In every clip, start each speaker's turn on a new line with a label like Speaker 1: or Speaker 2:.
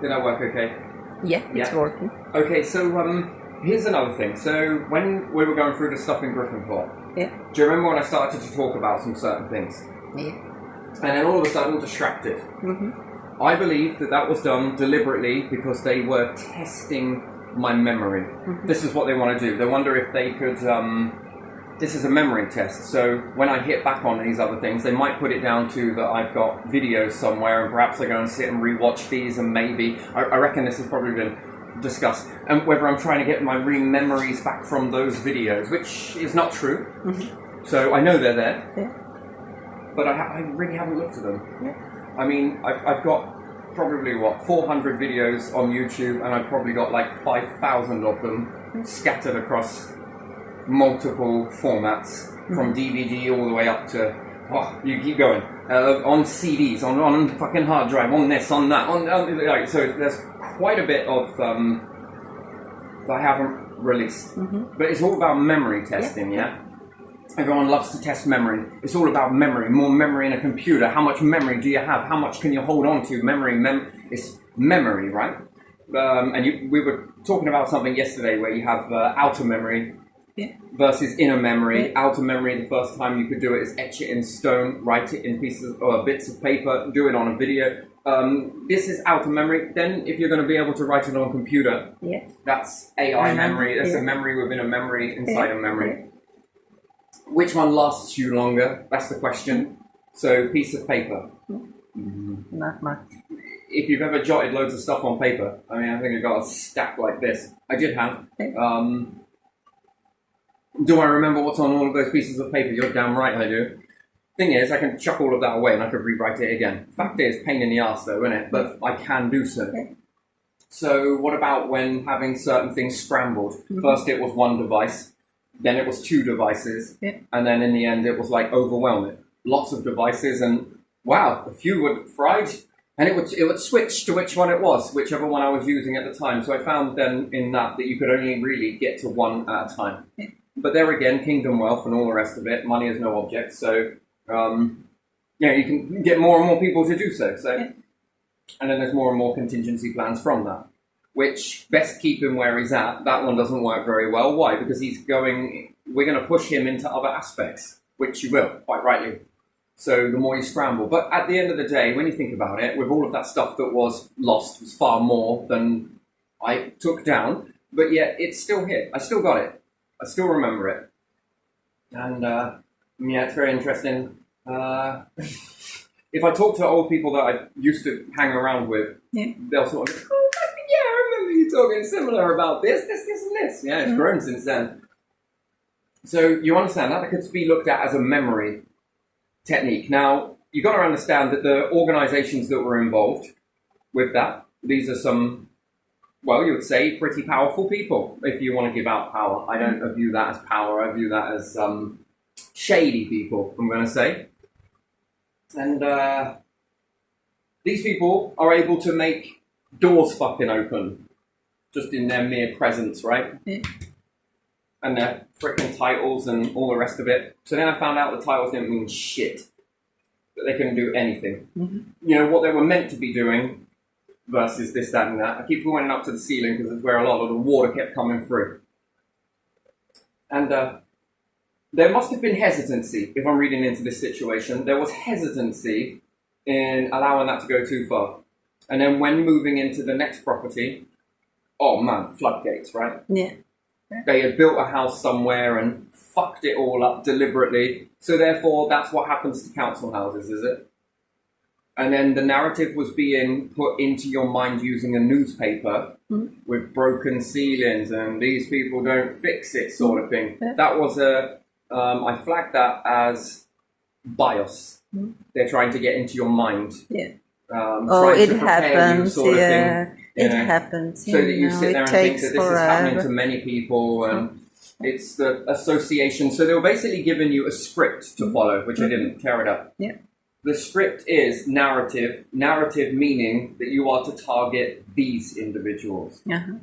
Speaker 1: Did that work okay?
Speaker 2: Yeah, it's working.
Speaker 1: Okay, so here's another thing. So when we were going through the stuff in Griffinport, do you remember when I started to talk about some certain things?
Speaker 2: Yeah.
Speaker 1: And then all of a sudden distracted. I believe that was done deliberately because they were testing my memory. This is what they want to do. They wonder if they could... this is a memory test, so when I hit back on these other things, they might put it down to that I've got videos somewhere, and perhaps I go and sit and rewatch these, and maybe... I reckon this has probably been discussed, and whether I'm trying to get my memories back from those videos, which is not true. So I know they're there, but I really haven't looked at them. I mean, I've got probably, 400 videos on YouTube, and I've probably got like 5,000 of them scattered across multiple formats, from DVD all the way up to, you keep going, on CDs, on fucking hard drive, on this, on that, like, so there's quite a bit of that I haven't released. But it's all about memory testing, Everyone loves to test memory. It's all about memory, more memory in a computer. How much memory do you have? How much can you hold on to? Memory, it's memory, right? And we were talking about something yesterday where you have outer memory versus inner memory. Outer memory, the first time you could do it is etch it in stone, write it in pieces or bits of paper, do it on a video. This is outer memory. Then if you're going to be able to write it on a computer, that's AI memory. That's a memory within a memory inside a memory. Which one lasts you longer? That's the question. So, piece of paper.
Speaker 2: Not much.
Speaker 1: If you've ever jotted loads of stuff on paper, I mean, I think I got a stack like this. I did have. Do I remember what's on all of those pieces of paper? You're damn right I do. Thing is, I can chuck all of that away and I could rewrite it again. Fact is, pain in the arse though, isn't it? But I can do so. So, what about when having certain things scrambled? First it was one device. Then it was two devices, and then in the end it was like overwhelming. Lots of devices, and wow, a few were fried, and it would switch to which one it was, whichever one I was using at the time. So I found then in that you could only really get to one at a time. But there again, kingdom wealth and all the rest of it, money is no object. So you can get more and more people to do so. And then there's more and more contingency plans from that. Which, best keep him where he's at. That one doesn't work very well. Why? Because we're going to push him into other aspects, which you will, quite rightly. So the more you scramble. But at the end of the day, when you think about it, with all of that stuff that was lost, was far more than I took down. But yet, it's still here. I still got it. I still remember it. And, it's very interesting. If I talk to old people that I used to hang around with, they'll sort of go, I remember you talking similar about this, and this. Yeah, it's grown since then. So you understand that could be looked at as a memory technique. Now, you've got to understand that the organizations that were involved with that, these are some, you would say, pretty powerful people, if you want to give out power. I don't view that as power. I view that as shady people, I'm going to say. And these people are able to make doors fucking open just in their mere presence, right? And their frickin' titles and all the rest of it. So then I found out the titles didn't mean shit. That they couldn't do anything. You know, what they were meant to be doing versus this, that, and that. I keep going up to the ceiling because it's where a lot of the water kept coming through. And there must have been hesitancy, if I'm reading into this situation. There was hesitancy in allowing that to go too far. And then when moving into the next property, oh man, floodgates, right?
Speaker 2: Yeah.
Speaker 1: They had built a house somewhere and fucked it all up deliberately. So therefore, that's what happens to council houses, is it? And then the narrative was being put into your mind using a newspaper with broken ceilings and these people don't fix it sort of thing. That was I flagged that as bias. They're trying to get into your mind.
Speaker 2: Yeah.
Speaker 1: It
Speaker 2: happens.
Speaker 1: Sort of thing,
Speaker 2: it happens.
Speaker 1: So that you sit there and think that this
Speaker 2: forever.
Speaker 1: is happening to many people, and it's the association. So they were basically giving you a script to follow, which I didn't tear it up.
Speaker 2: Yeah.
Speaker 1: The script is narrative. Narrative meaning that you are to target these individuals. And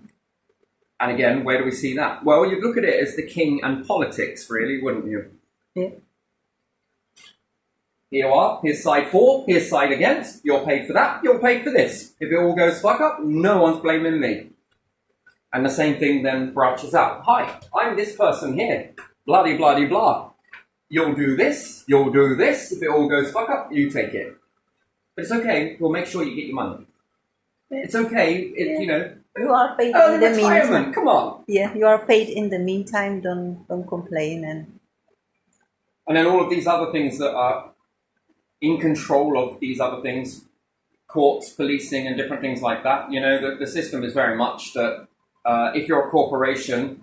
Speaker 1: again, where do we see that? Well, you'd look at it as the king and politics, really, wouldn't you?
Speaker 2: Yeah.
Speaker 1: Here you are, here's side for, here's side against, you're paid for that, you're paid for this. If it all goes fuck up, no one's blaming me. And the same thing then branches out. Hi, I'm this person here, bloody bloody blah. You'll do this, if it all goes fuck up, you take it. But it's okay, we'll make sure you get your money. It's okay,
Speaker 2: Yeah.
Speaker 1: you
Speaker 2: You are paid
Speaker 1: early
Speaker 2: in the
Speaker 1: retirement,
Speaker 2: meantime.
Speaker 1: come on.
Speaker 2: Yeah, you are paid in the meantime. Don't complain.
Speaker 1: And then all of these other things that are in control of these other things, courts, policing, and different things like that. The system is very much that if you're a corporation,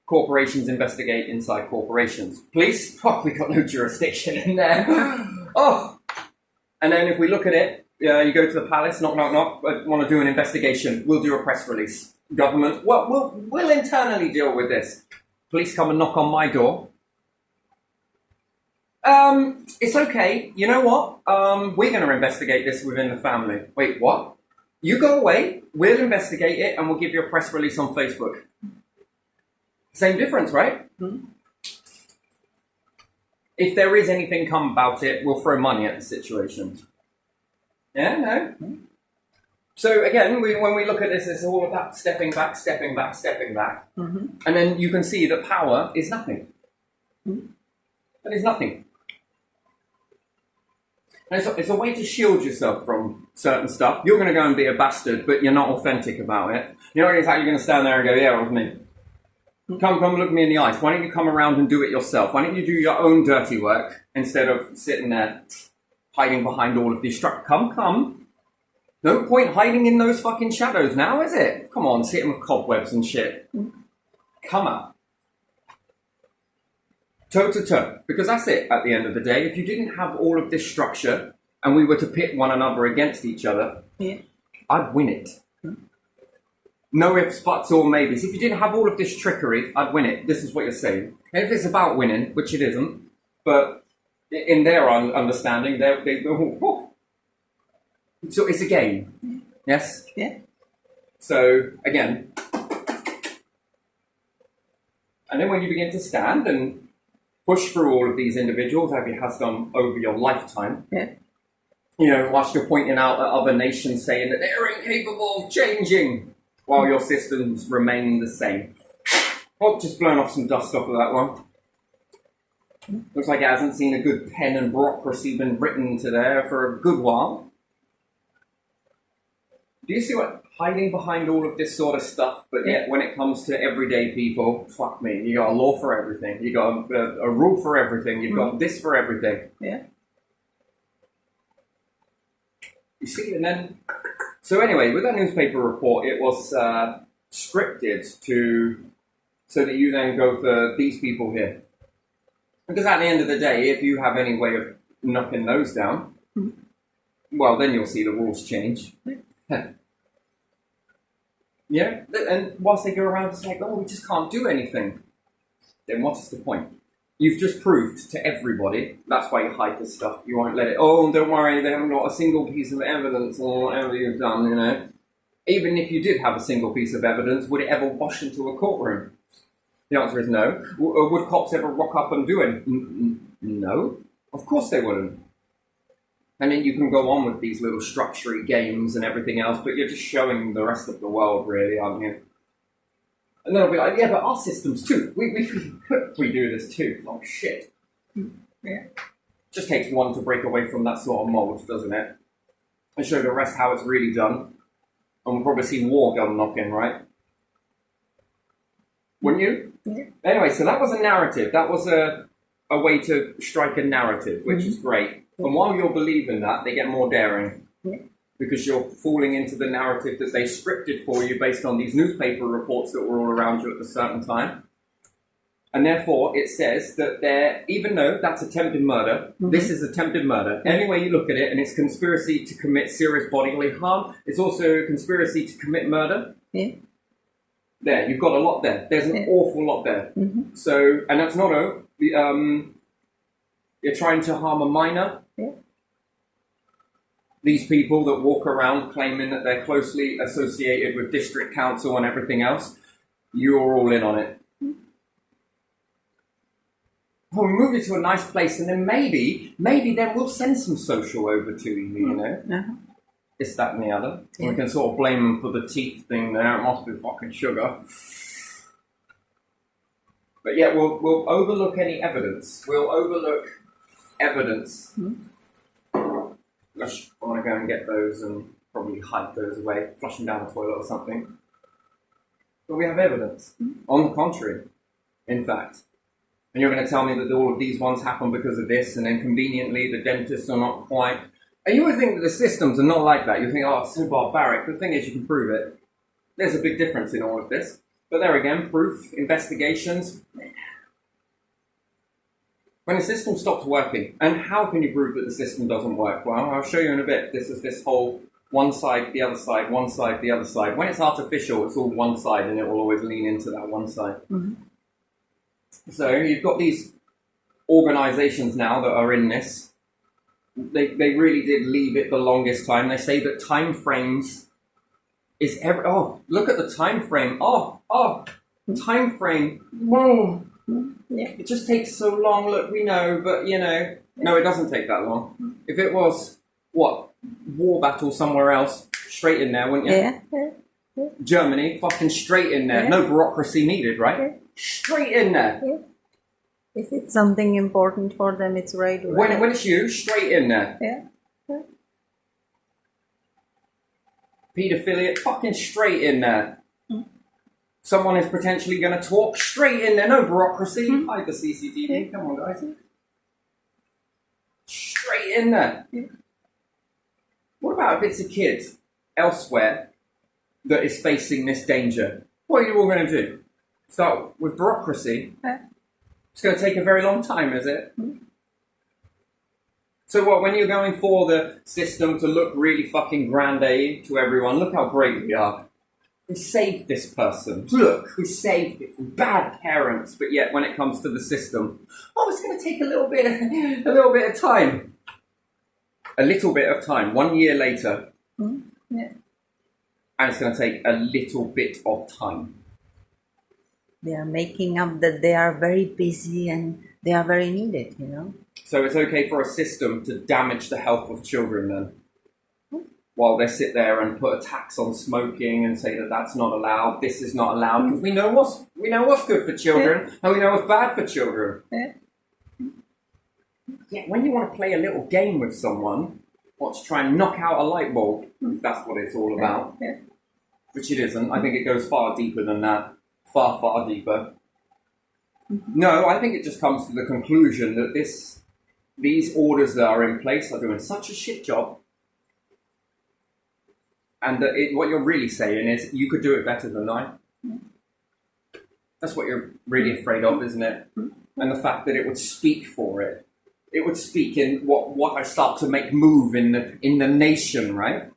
Speaker 1: corporations investigate inside corporations. Police, we got no jurisdiction in there. And then if we look at it, you go to the palace, knock, knock, knock, want to do an investigation, we'll do a press release. Government, well, we'll internally deal with this. Police come and knock on my door. It's okay. You know what? We're going to investigate this within the family. Wait, what? You go away, we'll investigate it, and we'll give you a press release on Facebook. Same difference, right?
Speaker 2: Mm-hmm.
Speaker 1: If there is anything come about it, we'll throw money at the situation. Yeah, no?
Speaker 2: Mm-hmm.
Speaker 1: So again, when we look at this, it's all about stepping back, stepping back, stepping back.
Speaker 2: Mm-hmm.
Speaker 1: And then you can see that power is nothing.
Speaker 2: Mm-hmm.
Speaker 1: That is nothing. And it's a way to shield yourself from certain stuff. You're going to go and be a bastard, but you're not authentic about it. You're not exactly going to stand there and go, yeah, with me. Come look me in the eyes. Why don't you come around and do it yourself? Why don't you do your own dirty work instead of sitting there hiding behind all of these structures? Come. No point hiding in those fucking shadows now, is it? Come on, sitting with cobwebs and shit. Come out. Toe to toe. Because that's it at the end of the day. If you didn't have all of this structure and we were to pit one another against each other, I'd win it. No ifs, buts, or maybes. If you didn't have all of this trickery, I'd win it. This is what you're saying. And if it's about winning, which it isn't, but in their understanding, so it's a game. Yes?
Speaker 2: Yeah.
Speaker 1: So, again, and then when you begin to stand and push through all of these individuals, as you have done over your lifetime, whilst you're pointing out at other nations saying that they're incapable of changing, while your systems remain the same. Oh, just blown off some dust off of that one. Looks like it hasn't seen a good pen and bureaucracy been written to there for a good while. Do you see what hiding behind all of this sort of stuff, but yet when it comes to everyday people, fuck me, you got a law for everything, you got a rule for everything, you've got this for everything.
Speaker 2: Yeah.
Speaker 1: You see, and then... So anyway, with that newspaper report, it was scripted so that you then go for these people here. Because at the end of the day, if you have any way of knocking those down, well, then you'll see the rules change. Yeah, and whilst they go around saying, oh, we just can't do anything, then what's the point? You've just proved to everybody, that's why you hide this stuff. You won't let it, oh, don't worry, they haven't got a single piece of evidence or whatever you've done, Even if you did have a single piece of evidence, would it ever wash into a courtroom? The answer is no. Would cops ever rock up and do it? No, of course they wouldn't. And then you can go on with these little structure games and everything else, but you're just showing the rest of the world, really, aren't you? And they'll be like, yeah, but our systems too. We do this too. Oh, shit.
Speaker 2: Yeah.
Speaker 1: Just takes one to break away from that sort of mold, doesn't it? And show the rest how it's really done. And we'll probably see war gun knocking, right? Wouldn't you?
Speaker 2: Yeah.
Speaker 1: Anyway, so that was a narrative. That was a way to strike a narrative, which is great. And while you're believing that, they get more daring.
Speaker 2: Yeah.
Speaker 1: Because you're falling into the narrative that they scripted for you based on these newspaper reports that were all around you at a certain time. And therefore, it says that even though that's attempted murder, this is attempted murder. Any way you look at it, and it's conspiracy to commit serious bodily harm, it's also conspiracy to commit murder.
Speaker 2: Yeah.
Speaker 1: There, you've got a lot there. There's an awful lot there.
Speaker 2: Mm-hmm.
Speaker 1: So, and that's not you're trying to harm a minor.
Speaker 2: Yeah.
Speaker 1: These people that walk around claiming that they're closely associated with district council and everything else, you're all in on it. we'll move you to a nice place, and then maybe then we'll send some social over to you, you know?
Speaker 2: Uh-huh.
Speaker 1: This, that, and the other.
Speaker 2: Yeah.
Speaker 1: We can sort of blame them for the teeth thing there. It must be fucking sugar. But yeah, we'll overlook any evidence. We'll overlook evidence. I want to go and get those and probably hide those away, flush them down the toilet or something. But we have evidence. On the contrary, in fact. And you're going to tell me that all of these ones happen because of this, and then conveniently the dentists are not quite. And you would think that the systems are not like that. You think, oh, it's so barbaric. The thing is, you can prove it. There's a big difference in all of this. But there again, proof, investigations. When a system stops working, and how can you prove that the system doesn't work? Well, I'll show you in a bit. This is this whole one side, the other side, one side, the other side. When it's artificial, it's all one side, and it will always lean into that one side. Mm-hmm. So you've got these organizations now that are in this. They really did leave it the longest time. They say that time frames is every. Oh, look at the time frame. Oh, time frame. Whoa. Yeah. It just takes so long. Look, we know, but you know, no, it doesn't take that long. If it was war battle somewhere else, straight in there, wouldn't you? Yeah. Germany, fucking straight in there. Yeah. No bureaucracy needed, right? Yeah. Straight in there.
Speaker 2: Yeah. If it's something important for them, it's right.
Speaker 1: When it's you, straight in there.
Speaker 2: Yeah.
Speaker 1: Paedophilia, fucking straight in there. Someone is potentially going to talk, straight in there. No bureaucracy. Hide the CCTV. Come on, guys. Straight in there. What about if it's a kid elsewhere that is facing this danger? What are you all going to do? Start with bureaucracy? It's going to take a very long time, is it? So what, when you're going for the system to look really fucking grande to everyone, look how great we are. We saved this person. Look, we saved it from bad parents. But yet, when it comes to the system, it's going to take a little bit of time. A little bit of time. 1 year later, and it's going to take a little bit of time.
Speaker 2: They are making up that they are very busy and they are very needed, you know.
Speaker 1: So it's okay for a system to damage the health of children then? While they sit there and put a tax on smoking and say that that's not allowed, this is not allowed, because we know what's good for children and we know what's bad for children. Yeah, when you want to play a little game with someone, to try and knock out a light bulb, if that's what it's all about, which it isn't. I think it goes far deeper than that, far, far deeper. No, I think it just comes to the conclusion that these orders that are in place are doing such a shit job. And that what you're really saying is, you could do it better than I. That's what you're really afraid of, isn't it? And the fact that it would speak for it. It would speak in what I start to make move in the nation, right?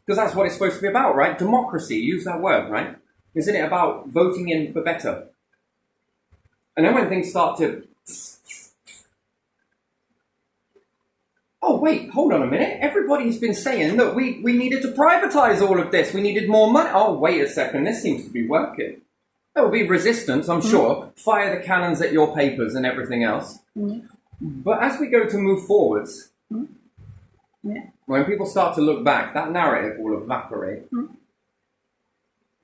Speaker 1: Because that's what it's supposed to be about, right? Democracy, use that word, right? Isn't it about voting in for better? And then when things start to... Oh, wait, hold on a minute. Everybody's been saying that we needed to privatize all of this. We needed more money. Oh, wait a second. This seems to be working. There will be resistance, I'm sure. Fire the cannons at your papers and everything else. But as we go to move forwards, when people start to look back, that narrative will evaporate.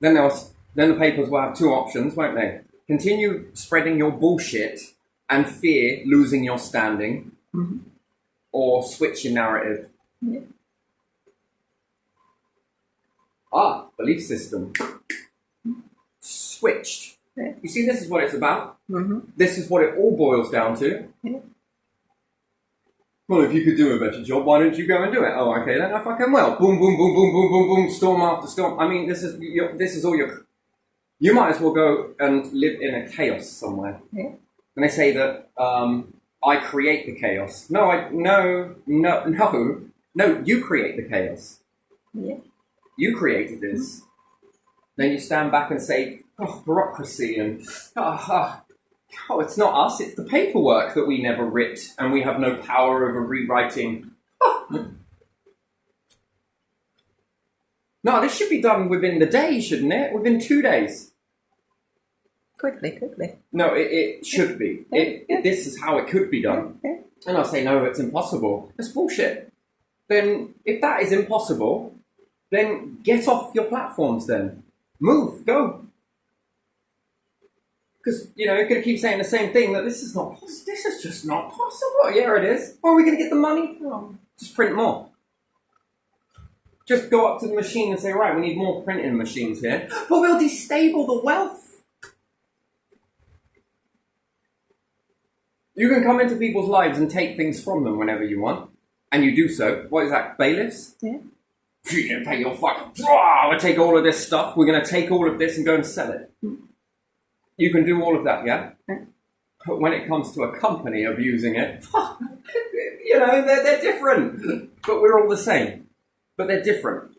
Speaker 1: Then the papers will have two options, won't they? Continue spreading your bullshit and fear losing your standing. Or switch your narrative. Belief system. Switched. You see, this is what it's about. This is what it all boils down to. Well, if you could do a better job, why don't you go and do it? Oh, okay, then I fucking will. Boom, boom, boom, boom, boom, boom, boom, storm after storm. I mean, this is all your... You might as well go and live in a chaos somewhere. And they say that... I create the chaos. No, you create the chaos. You created this. Then you stand back and say, bureaucracy and, it's not us, it's the paperwork that we never writ and we have no power over rewriting. No, this should be done within the day, shouldn't it? Within 2 days.
Speaker 2: Quickly.
Speaker 1: No, it should be. This is how it could be done.
Speaker 2: Yeah.
Speaker 1: And I'll say, no, it's impossible. That's bullshit. Then, if that is impossible, then get off your platforms then. Move, go. Because, you're going to keep saying the same thing, that this is just not possible. Yeah, it is. Where are we going to get the money from? Just print more. Just go up to the machine and say, right, we need more printing machines here. But we'll destable the wealth. You can come into people's lives and take things from them whenever you want. And you do so. What is that, bailiffs?
Speaker 2: Yeah.
Speaker 1: You didn't pay your fucking... We'll take all of this stuff. We're going to take all of this and go and sell it. You can do all of that, yeah? But when it comes to a company abusing it, they're different. But we're all the same. But they're different.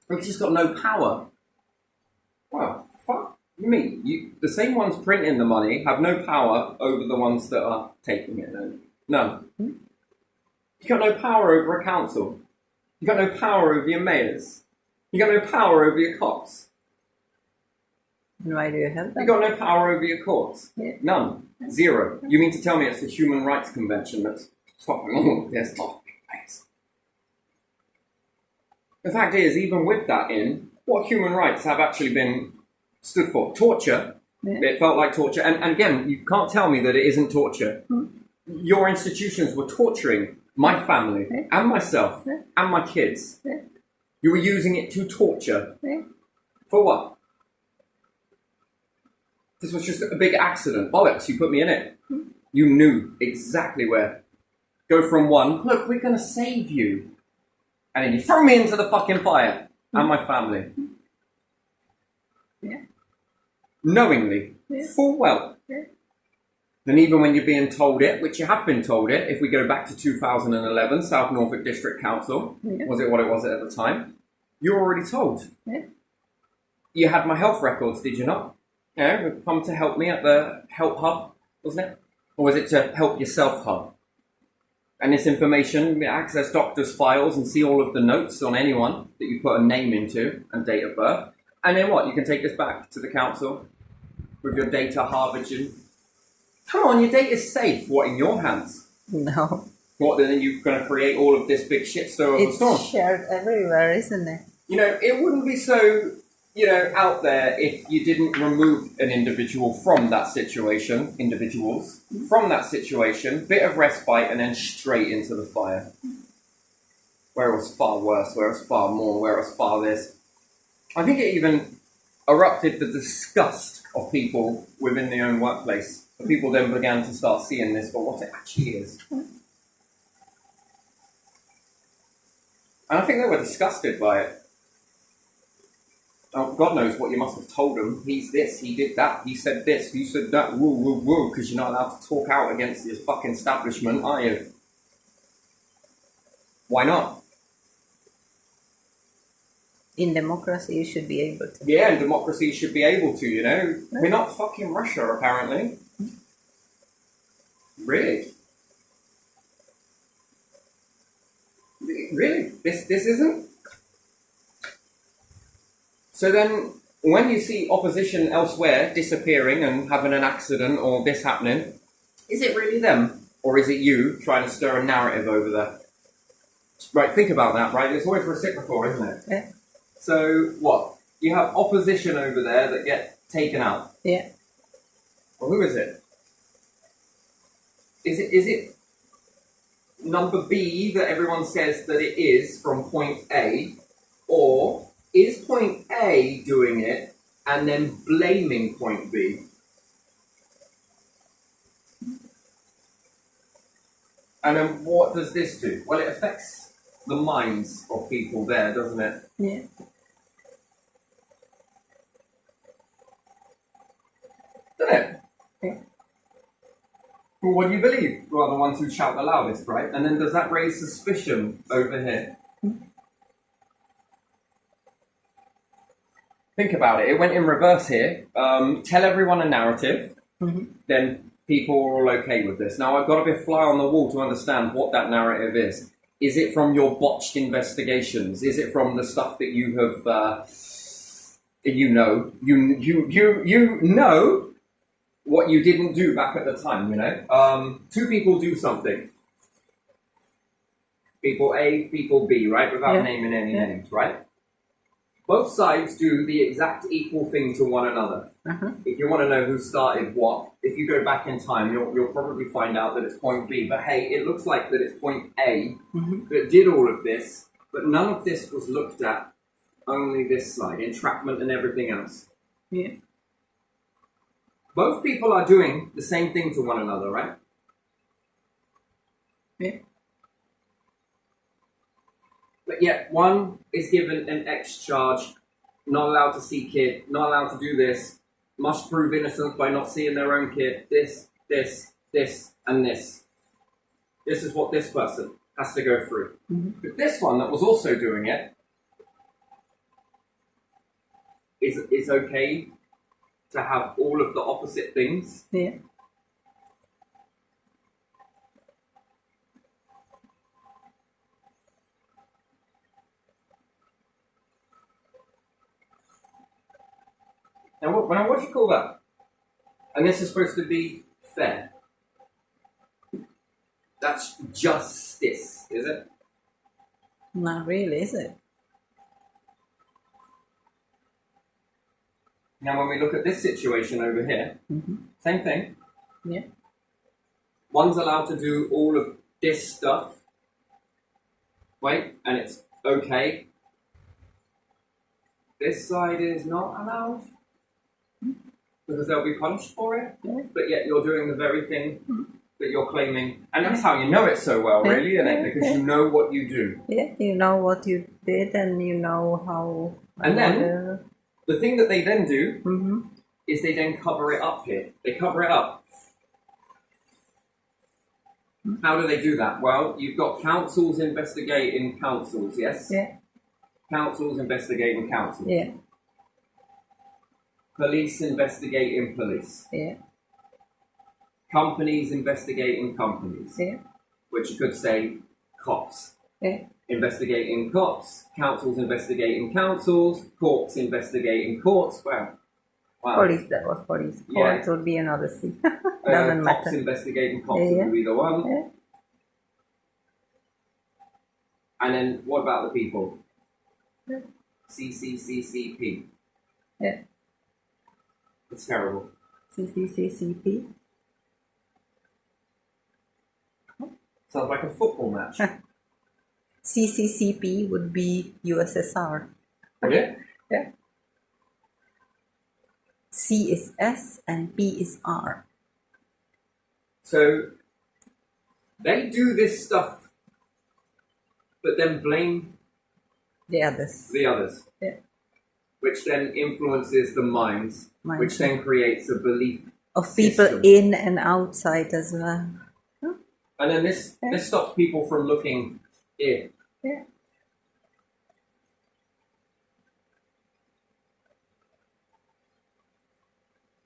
Speaker 1: We've just got no power. Well, fuck me. The same ones printing the money have no power over the ones that are taking it. None. You've got no power over a council. You've got no power over your mayors. You've got no power over your cops.
Speaker 2: And why do you have that?
Speaker 1: You've got no power over your courts.
Speaker 2: Yeah.
Speaker 1: None. Zero. You mean to tell me it's the Human Rights Convention that's stopping all of this? The fact is, even with that what human rights have actually been stood for? Torture. Yeah. It felt like torture. And again, you can't tell me that it isn't torture. Your institutions were torturing my family and myself and my kids. You were using it to torture. For what? This was just a big accident. Bollocks, you put me in it. You knew exactly where. Go from one, look, we're going to save you. And then you throw me into the fucking fire. And my family.
Speaker 2: Yeah.
Speaker 1: Knowingly.
Speaker 2: Yeah.
Speaker 1: Full well.
Speaker 2: Yeah.
Speaker 1: Then even when you're being told it, which you have been told it, if we go back to 2011, South Norfolk District Council, was it what it was at the time? You were already told.
Speaker 2: Yeah.
Speaker 1: You had my health records, did you not? Come to help me at the Help Hub, wasn't it? Or was it to Help Yourself Hub? And this information, access doctors' files and see all of the notes on anyone that you put a name into and date of birth. And then what? You can take this back to the council with your data harvesting. Come on, your data's safe. What, in your hands?
Speaker 2: No.
Speaker 1: What, then you're going to create all of this big shitstorm of a storm?
Speaker 2: It's shared everywhere, isn't it?
Speaker 1: It wouldn't be so... out there if you didn't remove an individual from that situation, from that situation, bit of respite, and then straight into the fire. Where it was far worse, where it was far more, where it was far this. I think it even erupted the disgust of people within their own workplace. The people then began to start seeing this for what it actually is. And I think they were disgusted by it. Oh, God knows what you must have told him. He's this, he did that, he said this, he said that, woo, because you're not allowed to talk out against this fucking establishment, are you? Why not?
Speaker 2: In democracy, you should be able to.
Speaker 1: Yeah, in democracy, you should be able to, We're not fucking Russia, apparently. Really? Really? This isn't? So then, when you see opposition elsewhere disappearing and having an accident or this happening, is it really them? Or is it you trying to stir a narrative over there? Right, think about that, right? It's always reciprocal, isn't it?
Speaker 2: Yeah.
Speaker 1: So, what? You have opposition over there that get taken out.
Speaker 2: Yeah.
Speaker 1: Well, who is it? Is it number B that everyone says that it is from point A? Or... is point A doing it and then blaming point B? And then what does this do? Well, it affects the minds of people there, doesn't it?
Speaker 2: Yeah.
Speaker 1: Doesn't it?
Speaker 2: Yeah.
Speaker 1: Well, what do you believe? Well, the ones who shout the loudest, right? And then does that raise suspicion over here? Think about it. It went in reverse here. Tell everyone a narrative. Then people are all okay with this. Now, I've got to be a fly on the wall to understand what that narrative is. Is it from your botched investigations? Is it from the stuff that you have You know, you know what you didn't do back at the time. You know, two people do something. People A, people B, right? Without naming any names, right? Both sides do the exact equal thing to one another. If you want to know who started what, if you go back in time, you'll probably find out that it's point B. But hey, it looks like that it's point A that did all of this, but none of this was looked at. Only this side, entrapment and everything else.
Speaker 2: Yeah.
Speaker 1: Both people are doing the same thing to one another, right?
Speaker 2: Yeah.
Speaker 1: But yet, one is given an X charge, not allowed to see kid, not allowed to do this, must prove innocence by not seeing their own kid, this, and this. This is what this person has to go through. But this one that was also doing it is okay to have all of the opposite things.
Speaker 2: Yeah.
Speaker 1: Now, what do you call that? And this is supposed to be fair. That's justice, is it?
Speaker 2: Not really, is it?
Speaker 1: Now, when we look at this situation over here, same thing.
Speaker 2: Yeah.
Speaker 1: One's allowed to do all of this stuff, right? And it's okay. This side is not allowed because they'll be punished for it.
Speaker 2: Yeah.
Speaker 1: But yet you're doing the very thing that you're claiming, and that's how you know it so well, really, isn't it? Because you know what you do.
Speaker 2: Yeah, you know what you did, and you know how.
Speaker 1: And then the thing that they then do is they then cover it up here. They cover it up. How do they do that? Well, you've got councils investigating councils, yes?
Speaker 2: Yeah.
Speaker 1: Councils investigating councils.
Speaker 2: Yeah.
Speaker 1: Police investigating police.
Speaker 2: Yeah.
Speaker 1: Companies investigating companies.
Speaker 2: Yeah.
Speaker 1: Which you could say cops.
Speaker 2: Yeah.
Speaker 1: Investigating cops. Councils investigating councils. Courts investigating courts. Wow.
Speaker 2: Police, that was police.
Speaker 1: Yeah.
Speaker 2: Courts would be another C. Doesn't
Speaker 1: cops
Speaker 2: matter.
Speaker 1: investigating cops
Speaker 2: Yeah.
Speaker 1: would be the one.
Speaker 2: Yeah.
Speaker 1: And then what about the people?
Speaker 2: Yeah.
Speaker 1: CCCCP.
Speaker 2: Yeah.
Speaker 1: It's terrible.
Speaker 2: CCCCP.
Speaker 1: Sounds like a football match.
Speaker 2: CCCP would be USSR.
Speaker 1: Would it?
Speaker 2: Yeah. C is S and P is R.
Speaker 1: So they do this stuff, but then blame
Speaker 2: The others.
Speaker 1: the others,
Speaker 2: Yeah.
Speaker 1: which then influences the minds, which
Speaker 2: Mindset.
Speaker 1: then creates a belief
Speaker 2: Of people
Speaker 1: system.
Speaker 2: in and outside as well.
Speaker 1: And then this stops people from looking in.
Speaker 2: Yeah.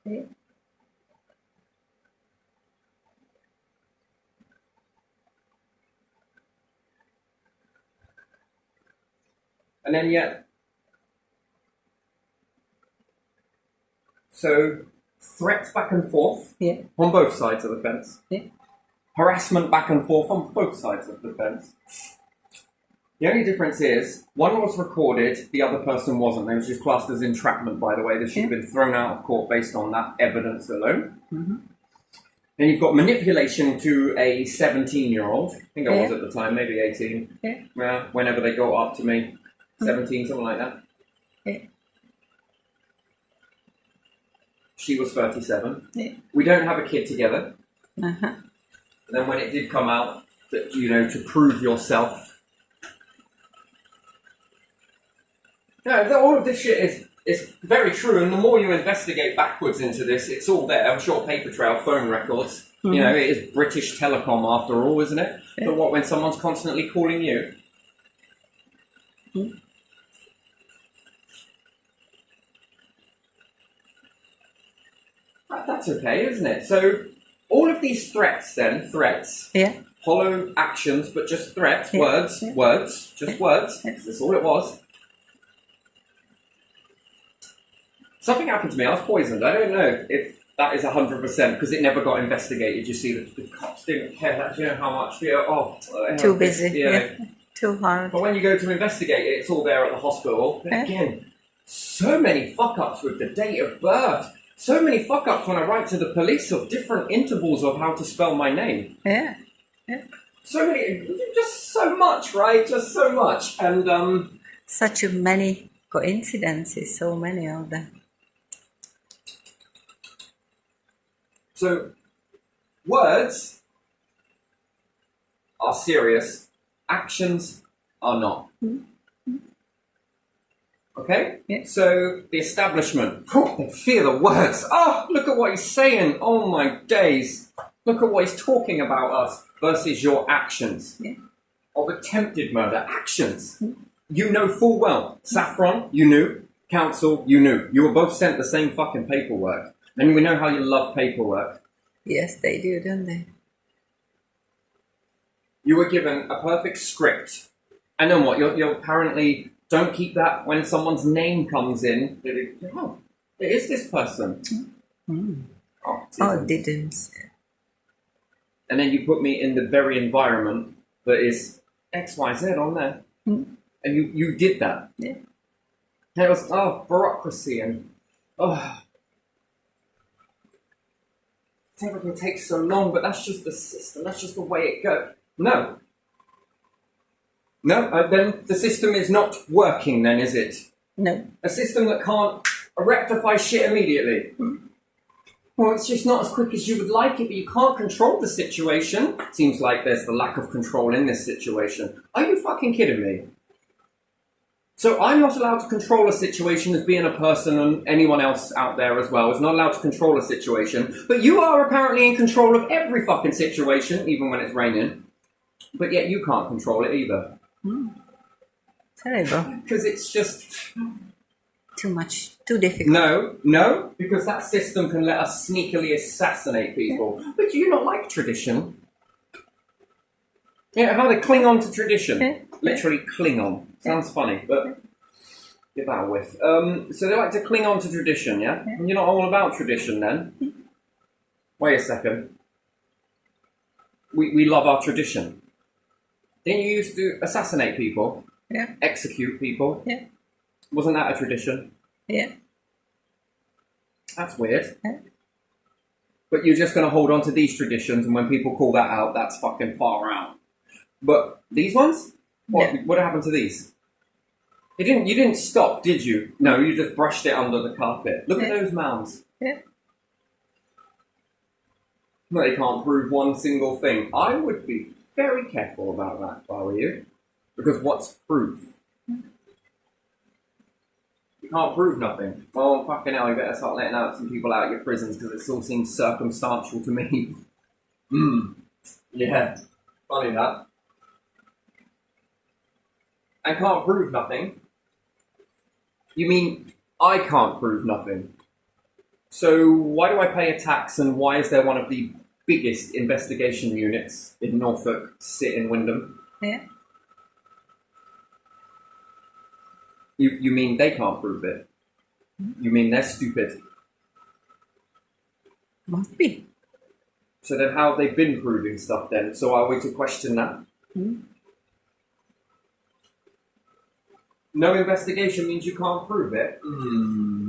Speaker 2: Yeah.
Speaker 1: And then yet, so threats back and forth
Speaker 2: Yeah.
Speaker 1: on both sides of the fence.
Speaker 2: Yeah.
Speaker 1: Harassment back and forth on both sides of the fence. The only difference is, one was recorded, the other person wasn't. They was just classed as entrapment, by the way. They should have been thrown out of court based on that evidence alone. Then you've got manipulation to a 17-year-old. I think I was at the time, maybe 18.
Speaker 2: Yeah.
Speaker 1: Whenever they go up to me. 17, something like that.
Speaker 2: Yeah.
Speaker 1: She was 37.
Speaker 2: Yeah.
Speaker 1: We don't have a kid together.
Speaker 2: Uh-huh.
Speaker 1: Then when it did come out that, you know, to prove yourself. No, all of this shit is very true, and the more you investigate backwards into this, it's all there. I'm sure paper trail, phone records. You know, it is British Telecom after all, isn't it?
Speaker 2: Yeah.
Speaker 1: But what, when someone's constantly calling you? That's okay, isn't it? So, all of these threats,
Speaker 2: Yeah.
Speaker 1: hollow actions, but just threats,
Speaker 2: Yeah.
Speaker 1: words, just words.
Speaker 2: Yeah.
Speaker 1: That's all it was. Something happened to me. I was poisoned. I don't know if that is 100% because it never got investigated. You see, the cops didn't care. That, you know how much.
Speaker 2: Too busy. Yeah. Too hard.
Speaker 1: But when you go to investigate it, it's all there at the hospital. But again, so many fuck-ups with the date of birth. So many fuck-ups when I write to the police of different intervals of how to spell my name.
Speaker 2: Yeah.
Speaker 1: So many, just so much, right? Just so much. And,
Speaker 2: such many coincidences, so many of them.
Speaker 1: So, words are serious, actions are not. Okay?
Speaker 2: Yeah.
Speaker 1: So, the establishment, they fear the words. Oh, look at what he's saying. Oh my days. Look at what he's talking about us versus your actions.
Speaker 2: Yeah.
Speaker 1: Of attempted murder. Actions. You know full well. Saffron, you knew. Council, you knew. You were both sent the same fucking paperwork. And we know how you love paperwork.
Speaker 2: Yes, they do, don't they?
Speaker 1: You were given a perfect script. And then what? You're apparently don't keep that when someone's name comes in. Oh, it is this person.
Speaker 2: Oh, didn't.
Speaker 1: And then you put me in the very environment that is XYZ on there. And you did that.
Speaker 2: Yeah.
Speaker 1: And it was, bureaucracy and, everything takes so long, but that's just the system. That's just the way it goes. No. Then the system is not working then, is it?
Speaker 2: No.
Speaker 1: A system that can't rectify shit immediately. Well, it's just not as quick as you would like it, but you can't control the situation. Seems like there's the lack of control in this situation. Are you fucking kidding me? So I'm not allowed to control a situation as being a person, and anyone else out there as well is not allowed to control a situation. But you are apparently in control of every fucking situation, even when it's raining. But yet you can't control it either.
Speaker 2: Terrible.
Speaker 1: Because it's just...
Speaker 2: Too much. Too difficult.
Speaker 1: No, because that system can let us sneakily assassinate people. But do you not like tradition? Yeah, how they cling on to tradition. Literally cling on. Sounds funny, but give that a whiff. So they like to cling on to tradition, yeah? And you're not all about tradition then? Wait a second. We love our tradition. Didn't you used to assassinate people?
Speaker 2: Yeah.
Speaker 1: Execute people?
Speaker 2: Yeah.
Speaker 1: Wasn't that a tradition?
Speaker 2: Yeah.
Speaker 1: That's weird.
Speaker 2: Yeah.
Speaker 1: But you're just going to hold on to these traditions, and when people call that out, that's fucking far out. But these ones? What happened to these? You didn't stop, did you? No, you just brushed it under the carpet. Look at those mounds.
Speaker 2: Yeah.
Speaker 1: Well, they can't prove one single thing. I would be very careful about that if I were you. Because what's proof? You can't prove nothing. Well, fucking hell, you better start letting out some people out of your prisons because it all seems circumstantial to me. Yeah. Funny that. I can't prove nothing. You mean I can't prove nothing? So why do I pay a tax, and why is there one of the biggest investigation units in Norfolk sit in Wyndham?
Speaker 2: Yeah.
Speaker 1: You mean they can't prove it? You mean they're stupid?
Speaker 2: Must be.
Speaker 1: So then how have they been proving stuff then? So are we to question that? No investigation means you can't prove it?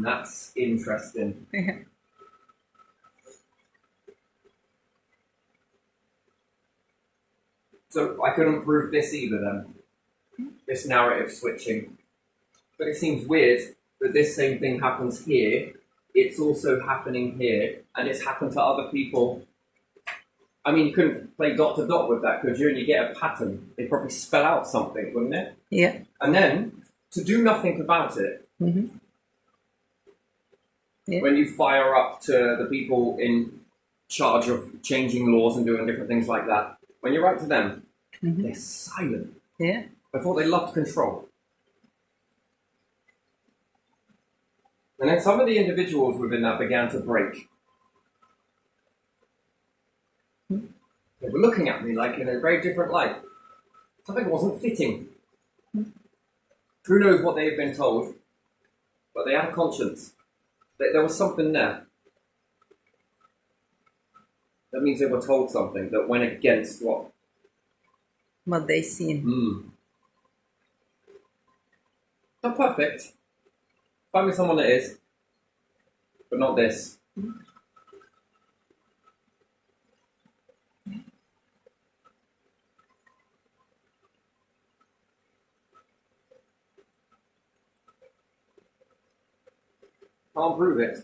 Speaker 1: That's interesting.
Speaker 2: Yeah.
Speaker 1: So I couldn't prove this either then? This narrative switching. But it seems weird that this same thing happens here, it's also happening here, and it's happened to other people. I mean, you couldn't play dot to dot with that, could you? And you get a pattern. They'd probably spell out something, wouldn't it?
Speaker 2: Yeah.
Speaker 1: And then, to do nothing about it,
Speaker 2: Yeah.
Speaker 1: when you fire up to the people in charge of changing laws and doing different things like that, when you write to them, they're silent.
Speaker 2: Yeah.
Speaker 1: I thought they loved control. And then some of the individuals within that began to break. They were looking at me like in a very different light. Something wasn't fitting. Who knows what they had been told, but they had a conscience. There was something there. That means they were told something that went against what?
Speaker 2: What they seen.
Speaker 1: Not perfect. Find me someone that is, but not this. Can't prove it.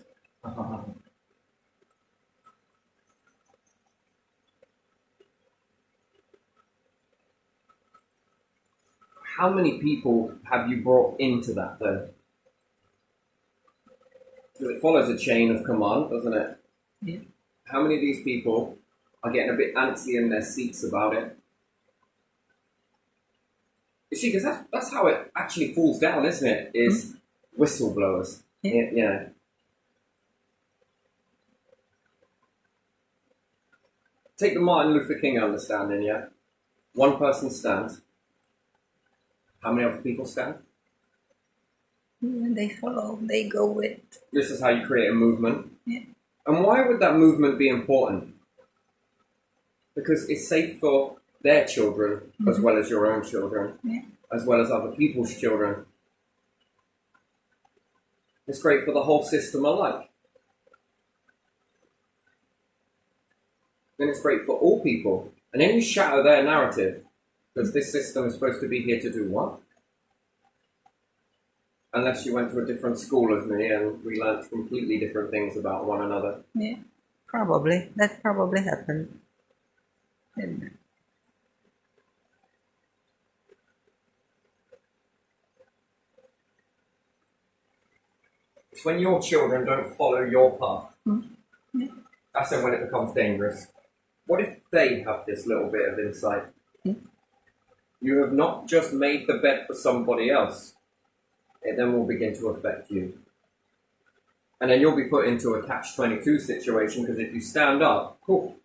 Speaker 1: How many people have you brought into that though? Because it follows a chain of command, doesn't it?
Speaker 2: Yeah.
Speaker 1: How many of these people are getting a bit antsy in their seats about it? You see, because that's how it actually falls down, isn't it? Is whistleblowers. Yeah. Take the Martin Luther King understanding, yeah? One person stands. How many other people stand?
Speaker 2: They follow, they go with.
Speaker 1: This is how you create a movement.
Speaker 2: Yeah.
Speaker 1: And why would that movement be important? Because it's safe for their children as well as your own children, as well as other people's children. It's great for the whole system alike. Then it's great for all people. And then you shatter their narrative, because this system is supposed to be here to do what? Unless you went to a different school as me and we learnt completely different things about one another.
Speaker 2: Yeah, probably. That probably happened. Didn't it?
Speaker 1: It's when your children don't follow your path. That's when it becomes dangerous. What if they have this little bit of insight? You have not just made the bed for somebody else. It then will begin to affect you. And then you'll be put into a catch-22 situation, because if you stand up, cool.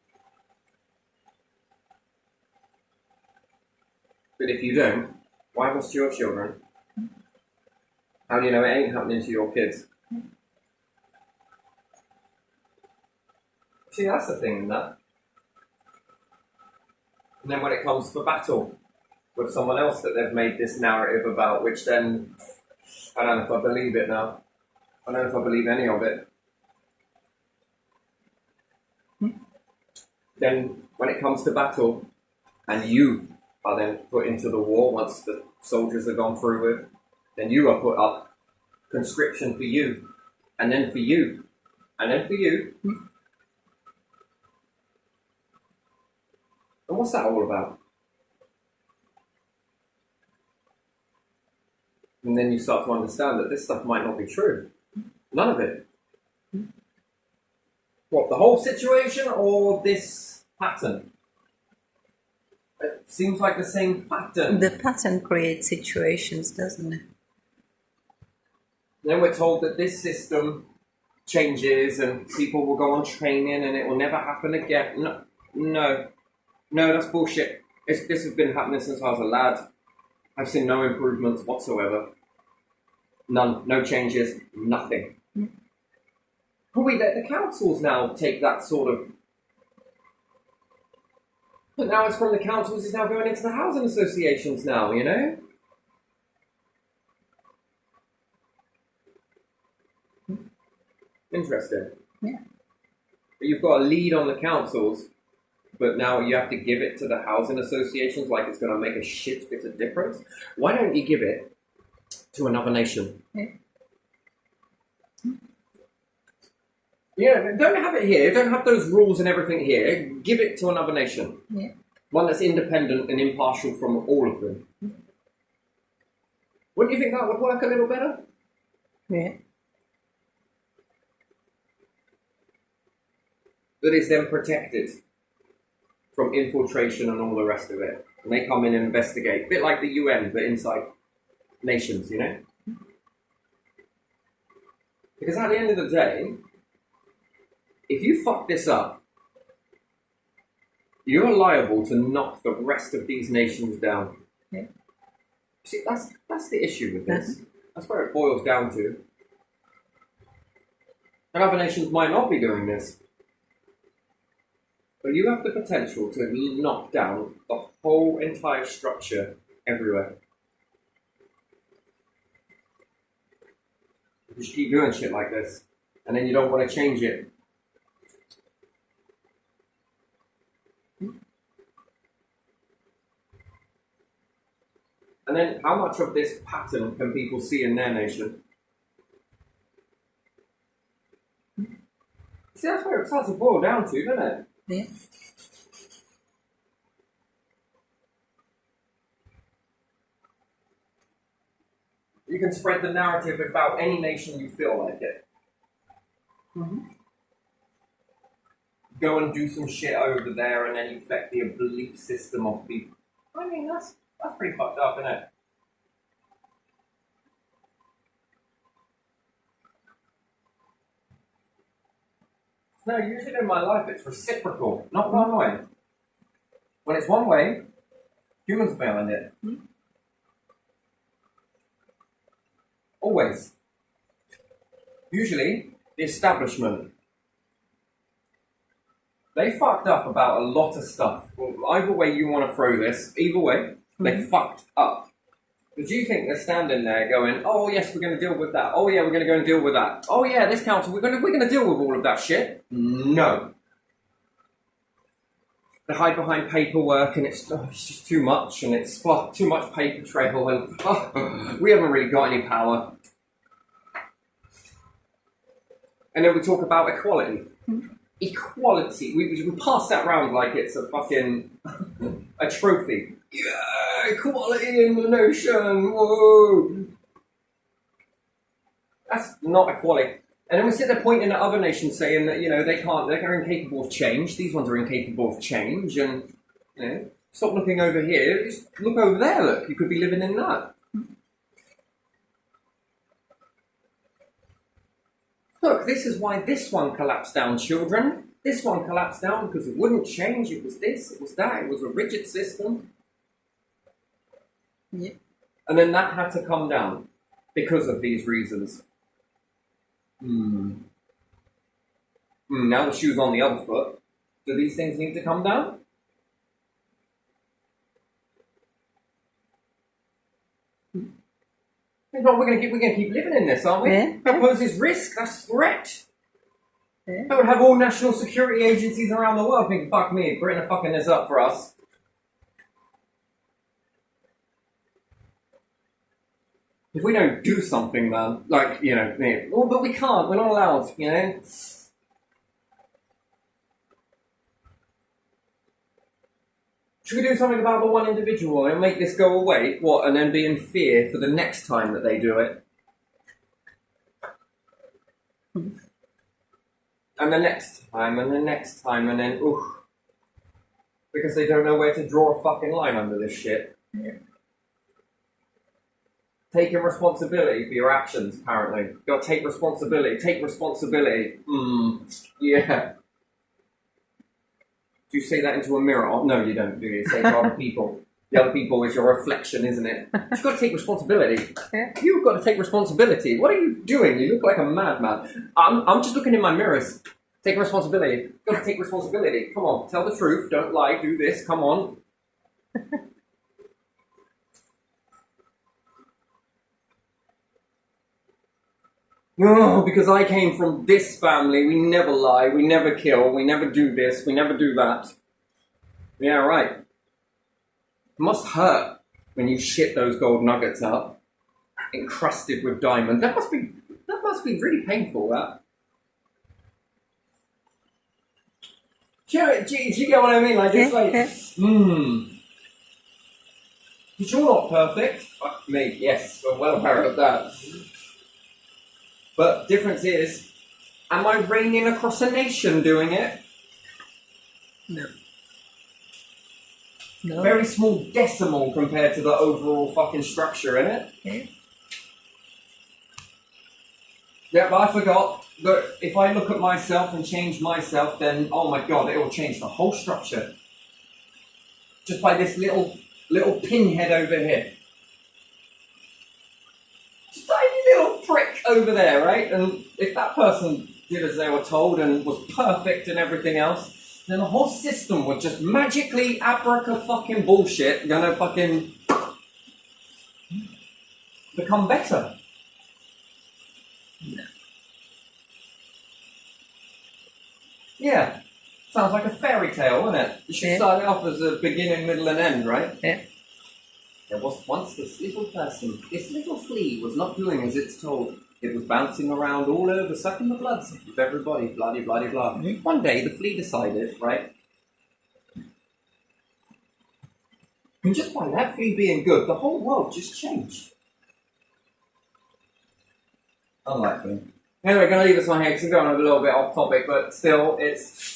Speaker 1: But if you don't, why was to your children? How do you know it ain't happening to your kids? See, that's the thing in that. And then when it comes for battle with someone else that they've made this narrative about, which then, I don't know if I believe it now. I don't know if I believe any of it. Then when it comes to battle, and you are then put into the war once the soldiers are gone through with, then you are put up conscription for you, and then for you, and then for you. And what's that all about? And then you start to understand that this stuff might not be true. None of it. What, the whole situation or this pattern? It seems like the same pattern.
Speaker 2: The pattern creates situations, doesn't it?
Speaker 1: Then we're told that this system changes and people will go on training and it will never happen again. No, that's bullshit. This has been happening since I was a lad. I've seen no improvements whatsoever. None. No changes. Nothing. But we let the councils now take that sort of... But now it's from the councils, it's now going into the housing associations now, you know? Interesting.
Speaker 2: Yeah.
Speaker 1: But you've got a lead on the councils, but now you have to give it to the housing associations like it's going to make a shit bit of difference. Why don't you give it to another nation? Yeah, don't have it here. Don't have those rules and everything here. Give it to another nation.
Speaker 2: Yeah.
Speaker 1: One that's independent and impartial from all of them. Wouldn't you think that would work a little better?
Speaker 2: Yeah.
Speaker 1: That is then protected from infiltration and all the rest of it. And they come in and investigate. A bit like the UN, but inside nations, you know? Because at the end of the day, if you fuck this up, you're liable to knock the rest of these nations down.
Speaker 2: Yeah.
Speaker 1: See, that's the issue with this. That's where it boils down to. And other nations might not be doing this. But you have the potential to knock down the whole entire structure everywhere. You just keep doing shit like this, and then you don't want to change it. And then how much of this pattern can people see in their nation? See, that's where it starts to boil down to, doesn't it?
Speaker 2: Yeah.
Speaker 1: You can spread the narrative about any nation you feel like it.
Speaker 2: Mm-hmm.
Speaker 1: Go and do some shit over there and then affect the belief system of people. I mean, that's pretty fucked up, isn't it? No, usually in my life it's reciprocal, not one way. When it's one way, humans are behind it.
Speaker 2: Mm-hmm.
Speaker 1: Always. Usually, the establishment. They fucked up about a lot of stuff. Well, either way you want to throw this, either way, they fucked up. But do you think they're standing there going, oh yes, we're going to deal with that. Oh yeah, we're going to go and deal with that. Oh yeah, this council, we're going to deal with all of that shit? No. They hide behind paperwork and it's just too much and it's too much paper trail and we haven't really got any power. And then we talk about equality. Equality. We pass that around like it's a fucking a trophy. Yeah, equality in the nation. Whoa. That's not equality. And then we sit there pointing at other nations saying that, you know, they're incapable of change. These ones are incapable of change. And, you know, stop looking over here. Just look over there, look. You could be living in that. Look, this is why this one collapsed down, children. This one collapsed down because it wouldn't change. It was this, it was that. It was a rigid system.
Speaker 2: Yeah.
Speaker 1: And then that had to come down because of these reasons. Now the shoe's on the other foot. Do these things need to come down? If not, we're going to keep living in this, aren't we?
Speaker 2: Yeah.
Speaker 1: That poses risk. That's a threat.
Speaker 2: Yeah.
Speaker 1: That would have all national security agencies around the world thinking, fuck me, Britain are fucking this up for us. If we don't do something, man, like, you know, well, but we can't, we're not allowed, you know? Should we do something about the one individual and make this go away? What, and then be in fear for the next time that they do it? And the next time, and the next time, and then, oof. Because they don't know where to draw a fucking line under this shit.
Speaker 2: Yeah.
Speaker 1: Taking responsibility for your actions, apparently. You've got to take responsibility. Take responsibility. Yeah. Do you say that into a mirror? Oh, no, you don't, do you? Say to other people. The other people is your reflection, isn't it? You've got to take responsibility.
Speaker 2: Yeah.
Speaker 1: You've got to take responsibility. What are you doing? You look like a madman. I'm just looking in my mirrors. Take responsibility. You've got to take responsibility. Come on, tell the truth. Don't lie. Do this. Come on. No, because I came from this family. We never lie. We never kill. We never do this. We never do that. Yeah, right. It must hurt when you shit those gold nuggets up, encrusted with diamond. That must be really painful. That. Do you get what I mean? Like it's like, But you're not perfect. Fuck me. Yes, we're well aware of that. But difference is, am I reigning across a nation doing it?
Speaker 2: No. No.
Speaker 1: Very small decimal compared to the overall fucking structure, innit?
Speaker 2: Yeah.
Speaker 1: Yeah, but I forgot that if I look at myself and change myself, then, oh my god, it will change the whole structure. Just by this little pinhead over here. Just tiny little prick over there, right? And if that person did as they were told and was perfect and everything else, then the whole system would just magically abraca-fucking bullshit gonna fucking become better. Yeah. Sounds like a fairy tale, doesn't it? You should start it off as a beginning, middle, and end, right?
Speaker 2: Yeah.
Speaker 1: There was once this little person, this little flea was not doing as it's told. It was bouncing around all over, sucking the blood of everybody, blah, blah, blah, blah. One day, the flea decided, right? And just by that flea being good, the whole world just changed. Unlikely. Anyway, gonna leave this one here because I'm going a little bit off topic, but still, it's